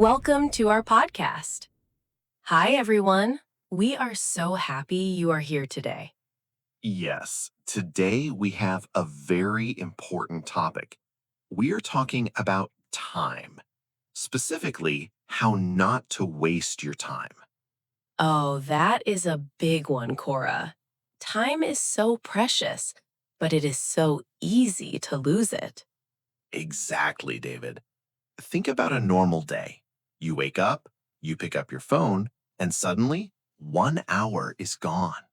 Welcome to our podcast. Hi, everyone. We are so happy you are here today. Yes, today we have a very important topic. We are talking about time, specifically how not to waste your time. Oh, that is a big one, Cora. Time is so precious, but it is so easy to lose it. Exactly, David. Think about a normal day. You wake up, you pick up your phone, and suddenly 1 hour is gone.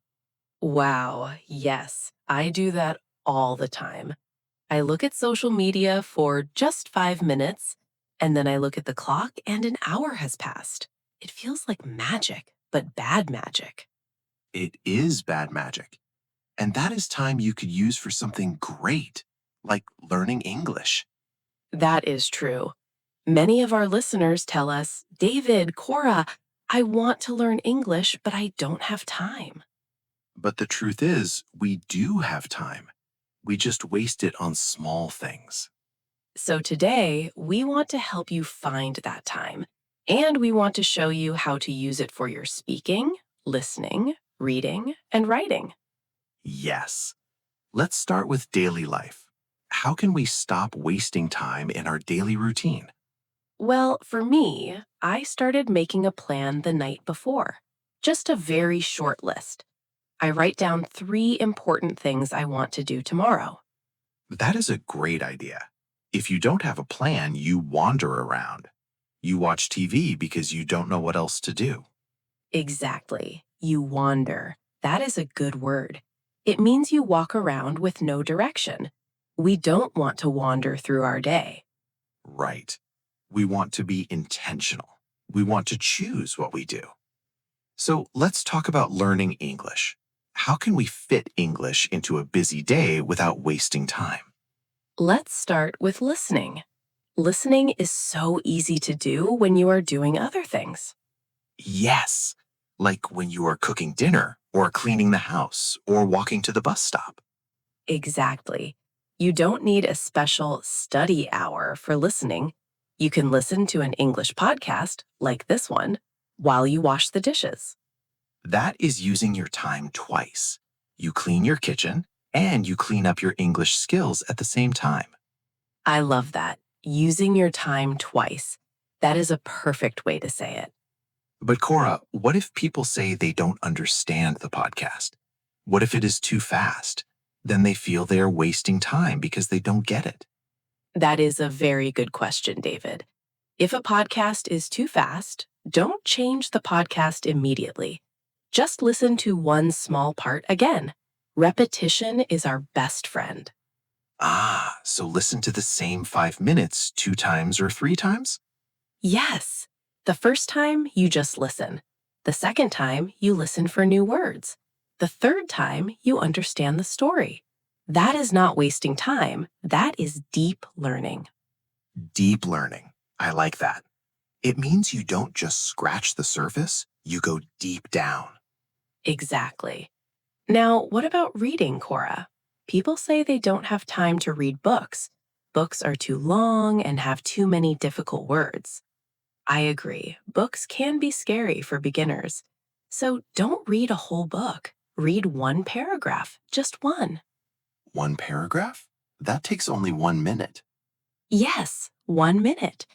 Wow, yes, I do that all the time. I look at social media for just 5 minutes, and then I look at the clock and an hour has passed. It feels like magic, but bad magic. It is bad magic. And that is time you could use for something great, like learning English. That is true. Many of our listeners tell us, David, Cora, I want to learn English, but I don't have time. But the truth is, we do have time. We just waste it on small things. So today, we want to help you find that time. And we want to show you how to use it for your speaking, listening, reading, and writing. Yes. Let's start with daily life. How can we stop wasting time in our daily routine? Well, for me, I started making a plan the night before. Just a very short list. I write down 3 important things I want to do tomorrow. That is a great idea. If you don't have a plan, you wander around. You watch TV because you don't know what else to do. Exactly. You wander. That is a good word. It means you walk around with no direction. We don't want to wander through our day. Right. We want to be intentional. We want to choose what we do. So let's talk about learning English. How can we fit English into a busy day without wasting time? Let's start with listening. Listening is so easy to do when you are doing other things. Yes, like when you are cooking dinner or cleaning the house or walking to the bus stop. Exactly. You don't need a special study hour for listening. You can listen to an English podcast, like this one, while you wash the dishes. That is using your time twice. You clean your kitchen and you clean up your English skills at the same time. I love that. Using your time twice. That is a perfect way to say it. But Cora, what if people say they don't understand the podcast? What if it is too fast? Then they feel they are wasting time because they don't get it. That is a very good question, David. If a podcast is too fast, don't change the podcast immediately. Just listen to one small part again. Repetition is our best friend. Ah, so listen to the same 5 minutes 2 times or 3 times? Yes. The first time, you just listen. The second time, you listen for new words. The third time, you understand the story. That is not wasting time. That is deep learning. Deep learning. I like that. It means you don't just scratch the surface, you go deep down. Exactly. Now, what about reading, Cora? People say they don't have time to read books. Books are too long and have too many difficult words. I agree. Books can be scary for beginners. So don't read a whole book. Read one paragraph, just one. One paragraph? That takes only 1 minute. Yes, 1 minute.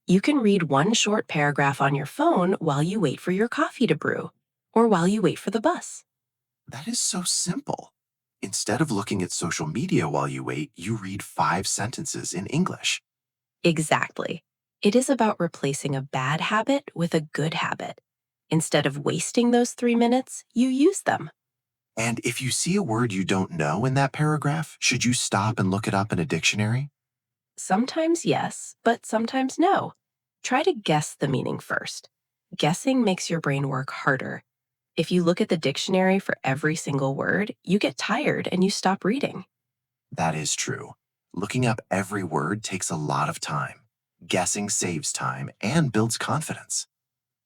You can read one short paragraph on your phone while you wait for your coffee to brew, or while you wait for the bus. That is so simple. Instead of looking at social media while you wait, you read 5 sentences in English. Exactly. It is about replacing a bad habit with a good habit. Instead of wasting those 3 minutes, you use them. And if you see a word you don't know in that paragraph, should you stop and look it up in a dictionary? Sometimes yes, but sometimes no. Try to guess the meaning first. Guessing makes your brain work harder. If you look at the dictionary for every single word, you get tired and you stop reading. That is true. Looking up every word takes a lot of time. Guessing saves time and builds confidence.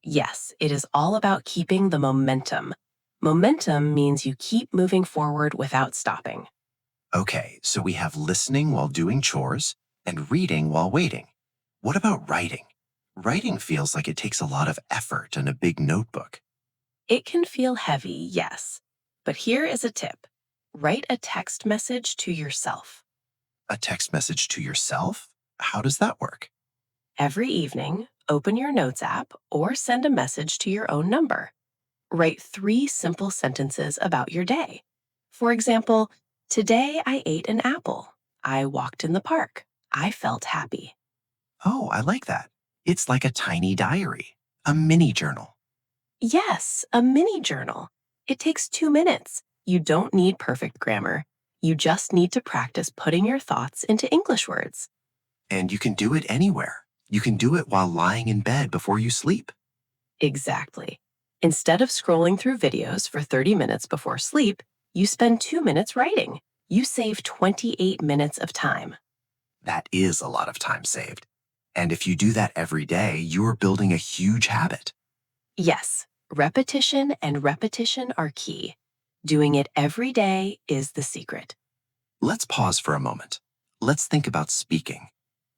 Yes, it is all about keeping the momentum. Momentum means you keep moving forward without stopping. Okay, so we have listening while doing chores and reading while waiting. What about writing? Writing feels like it takes a lot of effort and a big notebook. It can feel heavy, yes. But here is a tip. Write a text message to yourself. A text message to yourself? How does that work? Every evening, open your Notes app or send a message to your own number. Write 3 simple sentences about your day. For example, today I ate an apple. I walked in the park. I felt happy. Oh, I like that. It's like a tiny diary, a mini journal. Yes, a mini journal. It takes 2 minutes. You don't need perfect grammar. You just need to practice putting your thoughts into English words. And you can do it anywhere. You can do it while lying in bed before you sleep. Exactly. Instead of scrolling through videos for 30 minutes before sleep, you spend 2 minutes writing. You save 28 minutes of time. That is a lot of time saved. And if you do that every day, you're building a huge habit. Yes, repetition and repetition are key. Doing it every day is the secret. Let's pause for a moment. Let's think about speaking.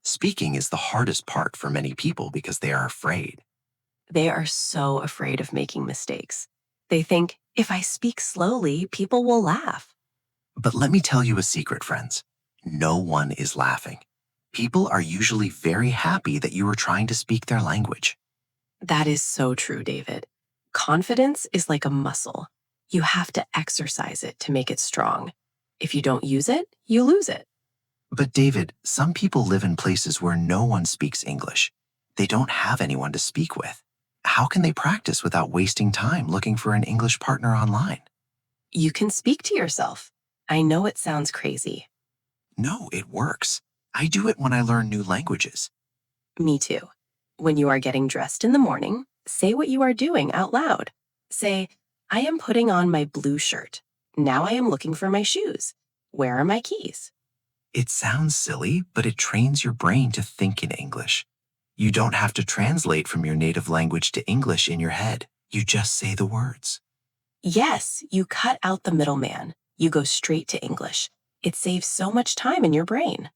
Speaking is the hardest part for many people because they are afraid. They are so afraid of making mistakes. They think, if I speak slowly, people will laugh. But let me tell you a secret, friends. No one is laughing. People are usually very happy that you are trying to speak their language. That is so true, David. Confidence is like a muscle. You have to exercise it to make it strong. If you don't use it, you lose it. But David, some people live in places where no one speaks English. They don't have anyone to speak with. How can they practice without wasting time looking for an English partner online? You can speak to yourself. I know it sounds crazy. No, it works. I do it when I learn new languages. Me too. When you are getting dressed in the morning, say what you are doing out loud. Say, I am putting on my blue shirt. Now I am looking for my shoes. Where are my keys? It sounds silly, but it trains your brain to think in English. You don't have to translate from your native language to English in your head. You just say the words. Yes, you cut out the middleman. You go straight to English. It saves so much time in your brain.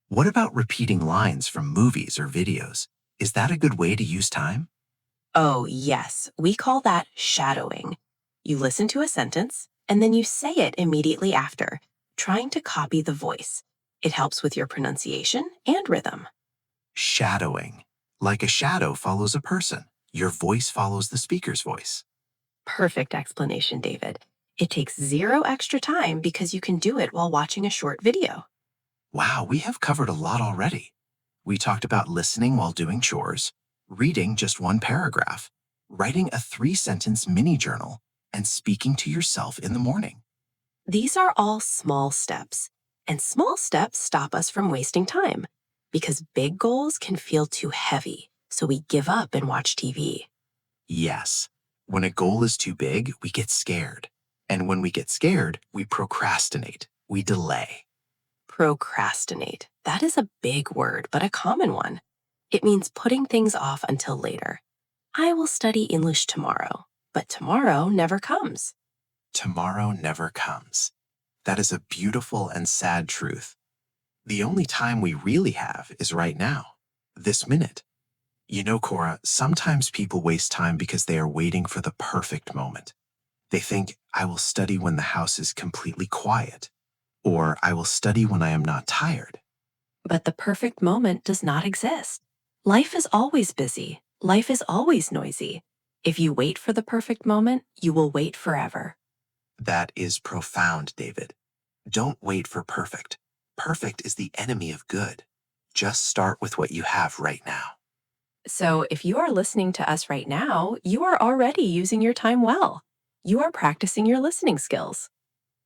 What about repeating lines from movies or videos? Is that a good way to use time? Oh, yes, we call that shadowing. You listen to a sentence, and then you say it immediately after, trying to copy the voice. It helps with your pronunciation and rhythm. Shadowing. Like a shadow follows a person. Your voice follows the speaker's voice. Perfect explanation, David. It takes 0 extra time because you can do it while watching a short video. Wow, we have covered a lot already. We talked about listening while doing chores, reading just one paragraph, writing a 3-sentence mini journal, and speaking to yourself in the morning. These are all small steps, and small steps stop us from wasting time because big goals can feel too heavy, so we give up and watch TV. Yes, when a goal is too big, we get scared. And when we get scared, we procrastinate, we delay. Procrastinate. That is a big word, but a common one. It means putting things off until later. I will study English tomorrow, but tomorrow never comes. Tomorrow never comes. That is a beautiful and sad truth. The only time we really have is right now, this minute. You know, Cora, sometimes people waste time because they are waiting for the perfect moment. They think, I will study when the house is completely quiet, or I will study when I am not tired. But the perfect moment does not exist. Life is always busy. Life is always noisy. If you wait for the perfect moment, you will wait forever. That is profound, David. Don't wait for perfect. Perfect is the enemy of good. Just start with what you have right now. So if you are listening to us right now, you are already using your time well. You are practicing your listening skills.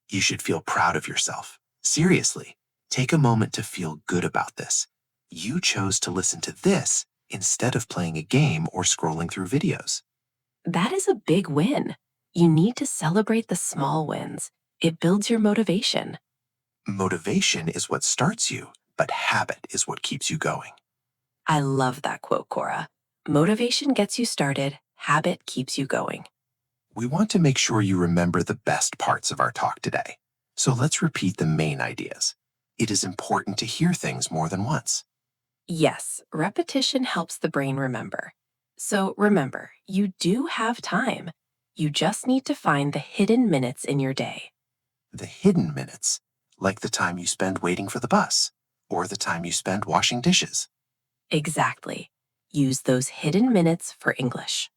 You should feel proud of yourself. Seriously, take a moment to feel good about this. You chose to listen to this instead of playing a game or scrolling through videos. That is a big win. You need to celebrate the small wins. It builds your motivation. Motivation is what starts you, but habit is what keeps you going. I love that quote, Cora. Motivation gets you started, habit keeps you going. We want to make sure you remember the best parts of our talk today. So let's repeat the main ideas. It is important to hear things more than once. Yes, repetition helps the brain remember. So remember, you do have time. You just need to find the hidden minutes in your day. The hidden minutes, like the time you spend waiting for the bus or the time you spend washing dishes. Exactly. Use those hidden minutes for English.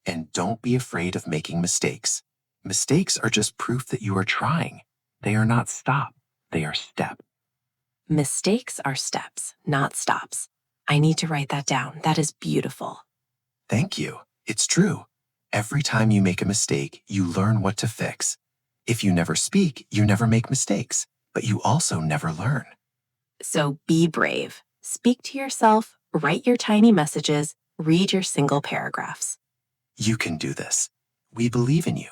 And don't be afraid of making mistakes. Mistakes are just proof that you are trying. They are not stop, they are step. Mistakes are steps, not stops. I need to write that down. That is beautiful. Thank you. It's true. Every time you make a mistake, you learn what to fix. If you never speak, you never make mistakes, but you also never learn. So be brave. Speak to yourself, write your tiny messages, read your single paragraphs. You can do this. We believe in you.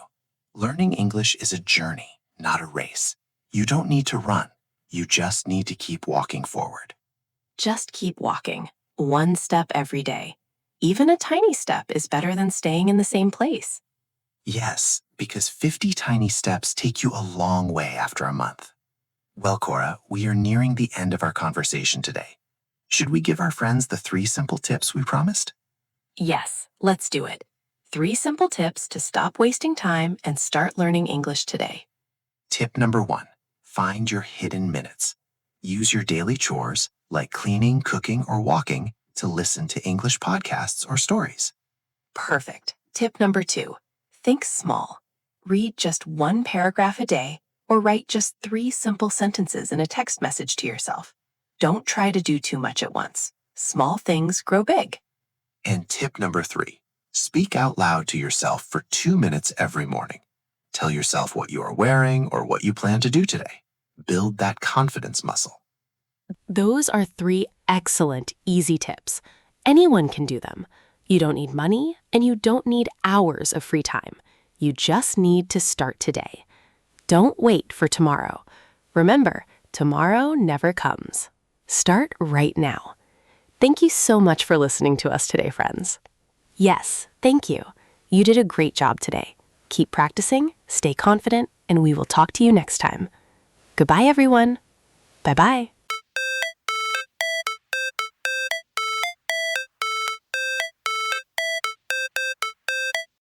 Learning English is a journey, not a race. You don't need to run. You just need to keep walking forward. Just keep walking, one step every day. Even a tiny step is better than staying in the same place. Yes, because 50 tiny steps take you a long way after a month. Well, Cora, we are nearing the end of our conversation today. Should we give our friends the 3 simple tips we promised? Yes, let's do it. 3 simple tips to stop wasting time and start learning English today. Tip number 1, find your hidden minutes. Use your daily chores, like cleaning, cooking, or walking, to listen to English podcasts or stories. Perfect. Tip number 2, think small. Read just 1 paragraph a day or write just 3 simple sentences in a text message to yourself. Don't try to do too much at once. Small things grow big. And tip number 3, speak out loud to yourself for 2 minutes every morning. Tell yourself what you are wearing or what you plan to do today. Build that confidence muscle. Those are 3 excellent, easy tips. Anyone can do them. You don't need money, and you don't need hours of free time. You just need to start today. Don't wait for tomorrow. Remember, tomorrow never comes. Start right now. Thank you so much for listening to us today, friends. Yes, thank you. You did a great job today. Keep practicing, stay confident, and we will talk to you next time. Goodbye, everyone. Bye-bye.